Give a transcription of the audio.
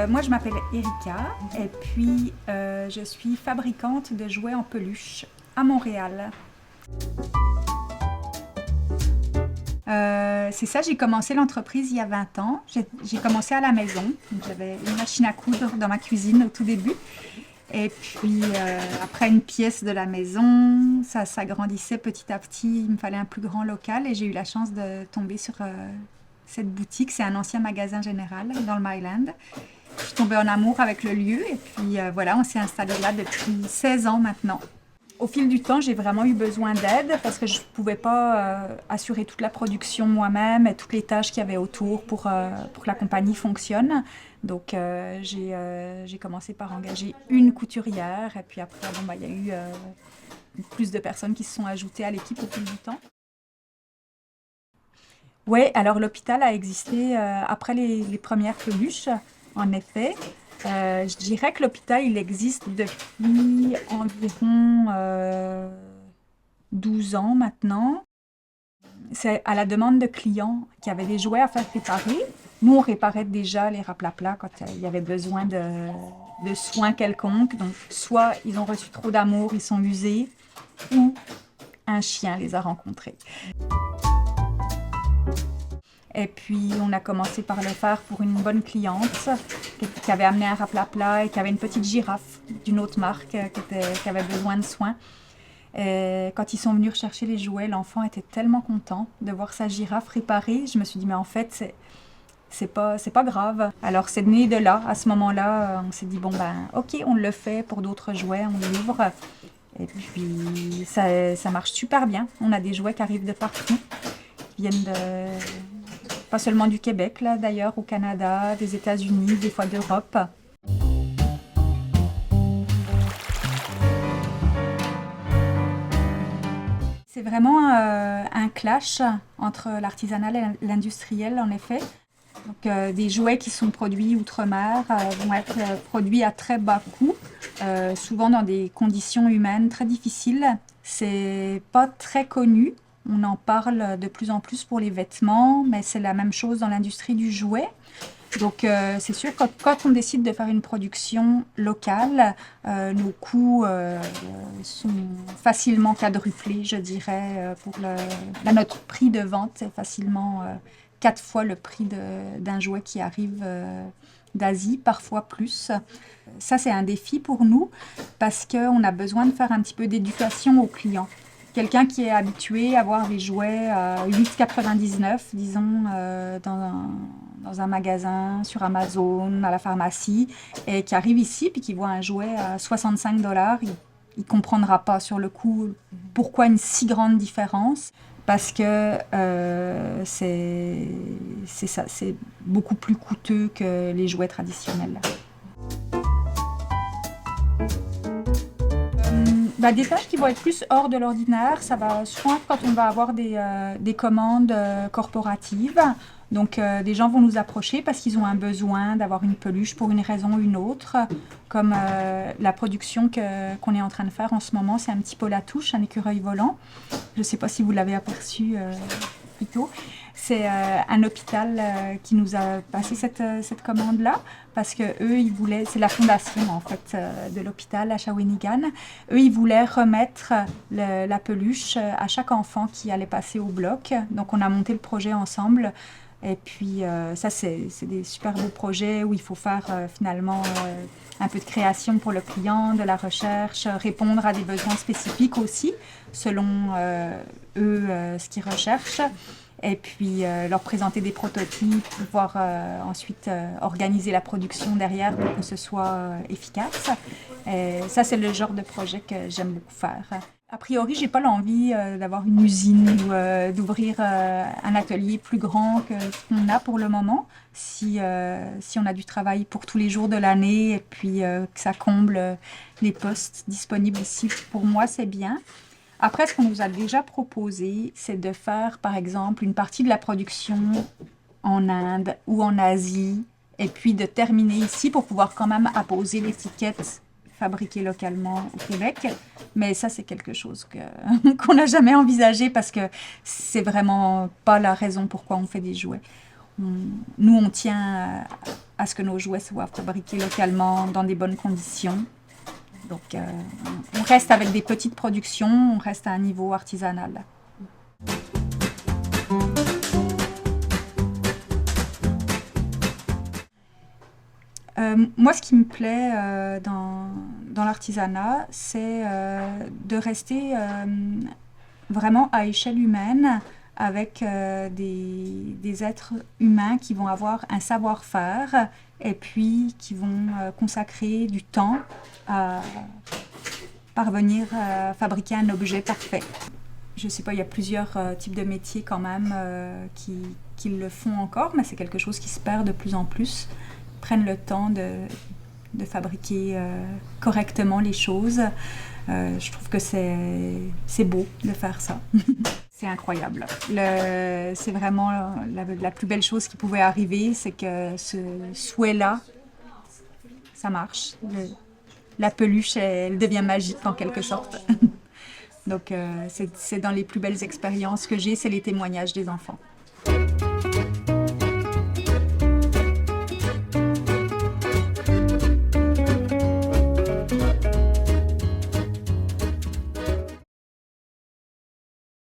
Moi, je m'appelle Erika et puis je suis fabricante de jouets en peluche à Montréal. C'est ça, j'ai commencé l'entreprise il y a 20 ans. J'ai commencé à la maison. J'avais une machine à coudre dans ma cuisine au tout début. Et puis après une pièce de la maison, ça s'agrandissait petit à petit. Il me fallait un plus grand local et j'ai eu la chance de tomber sur cette boutique. C'est un ancien magasin général dans le Myland. Je suis tombée en amour avec le lieu et puis voilà, on s'est installé là depuis 16 ans maintenant. Au fil du temps, j'ai vraiment eu besoin d'aide parce que je ne pouvais pas assurer toute la production moi-même et toutes les tâches qu'il y avait autour pour que la compagnie fonctionne. Donc j'ai commencé par engager une couturière et puis après, bon, il y a eu plus de personnes qui se sont ajoutées à l'équipe au fil du temps. Oui, alors l'hôpital a existé après les premières peluches, en effet. Je dirais que l'hôpital, il existe depuis environ 12 ans maintenant. C'est à la demande de clients qui avaient des jouets à faire réparer. Nous, on réparait déjà les raplaplas quand il y avait besoin de soins quelconques. Donc, soit ils ont reçu trop d'amour, ils sont usés, ou un chien les a rencontrés. Et puis, on a commencé par le faire pour une bonne cliente qui avait amené un raplapla et qui avait une petite girafe d'une autre marque qui avait besoin de soins. Et quand ils sont venus rechercher les jouets, l'enfant était tellement content de voir sa girafe réparée. Je me suis dit, mais en fait, c'est pas grave. Alors, c'est né de là. À ce moment-là, on s'est dit, bon, ben, ok, on le fait pour d'autres jouets, on l'ouvre. Et puis, ça marche super bien. On a des jouets qui arrivent de partout, qui viennent pas seulement du Québec, là d'ailleurs, au Canada, des États-Unis, des fois d'Europe. C'est vraiment un clash entre l'artisanal et l'industriel, en effet. Donc, des jouets qui sont produits outre-mer vont être produits à très bas coût, souvent dans des conditions humaines très difficiles. C'est pas très connu. On en parle de plus en plus pour les vêtements, mais c'est la même chose dans l'industrie du jouet. Donc, c'est sûr que quand on décide de faire une production locale, nos coûts sont facilement quadruplés, je dirais. Notre prix de vente, c'est facilement 4 fois le prix d'un jouet qui arrive d'Asie, parfois plus. Ça, c'est un défi pour nous parce qu'on a besoin de faire un petit peu d'éducation aux clients. Quelqu'un qui est habitué à voir des jouets à 8,99, disons, dans un magasin, sur Amazon, à la pharmacie, et qui arrive ici, puis qui voit un jouet à 65 $, il ne comprendra pas sur le coup pourquoi une si grande différence, parce que c'est beaucoup plus coûteux que les jouets traditionnels. Des tâches qui vont être plus hors de l'ordinaire, ça va soit quand on va avoir des commandes corporatives. Donc, des gens vont nous approcher parce qu'ils ont un besoin d'avoir une peluche pour une raison ou une autre. Comme la production qu'on est en train de faire en ce moment, c'est un petit peu la touche, un écureuil volant. Je ne sais pas si vous l'avez aperçu plus tôt. C'est un hôpital qui nous a passé cette commande-là parce que eux, ils voulaient, c'est la fondation en fait de l'hôpital à Shawinigan. Eux, ils voulaient remettre la peluche à chaque enfant qui allait passer au bloc. Donc, on a monté le projet ensemble. Et puis, ça, c'est des super beaux projets où il faut faire finalement un peu de création pour le client, de la recherche, répondre à des besoins spécifiques aussi, selon eux, ce qu'ils recherchent. Et puis leur présenter des prototypes, pouvoir ensuite organiser la production derrière pour que ce soit efficace. Et ça, c'est le genre de projet que j'aime beaucoup faire. A priori, j'ai pas l'envie d'avoir une usine ou d'ouvrir un atelier plus grand que ce qu'on a pour le moment. Si on a du travail pour tous les jours de l'année et puis que ça comble les postes disponibles ici, pour moi, c'est bien. Après, ce qu'on nous a déjà proposé, c'est de faire, par exemple, une partie de la production en Inde ou en Asie, et puis de terminer ici pour pouvoir quand même apposer l'étiquette fabriquée localement au Québec. Mais ça, c'est quelque chose qu'on n'a jamais envisagé parce que c'est vraiment pas la raison pourquoi on fait des jouets. Nous, on tient à ce que nos jouets soient fabriqués localement dans des bonnes conditions. Donc, on reste avec des petites productions, on reste à un niveau artisanal. Moi, ce qui me plaît dans l'artisanat, c'est de rester vraiment à échelle humaine avec des êtres humains qui vont avoir un savoir-faire et puis qui vont consacrer du temps à parvenir à fabriquer un objet parfait. Je sais pas, il y a plusieurs types de métiers quand même qui le font encore, mais c'est quelque chose qui se perd de plus en plus. Ils prennent le temps de fabriquer correctement les choses. Je trouve que c'est beau de faire ça. C'est incroyable. C'est vraiment la plus belle chose qui pouvait arriver, c'est que ce souhait-là, ça marche. La peluche, elle devient magique en quelque sorte. Donc c'est dans les plus belles expériences que j'ai, c'est les témoignages des enfants.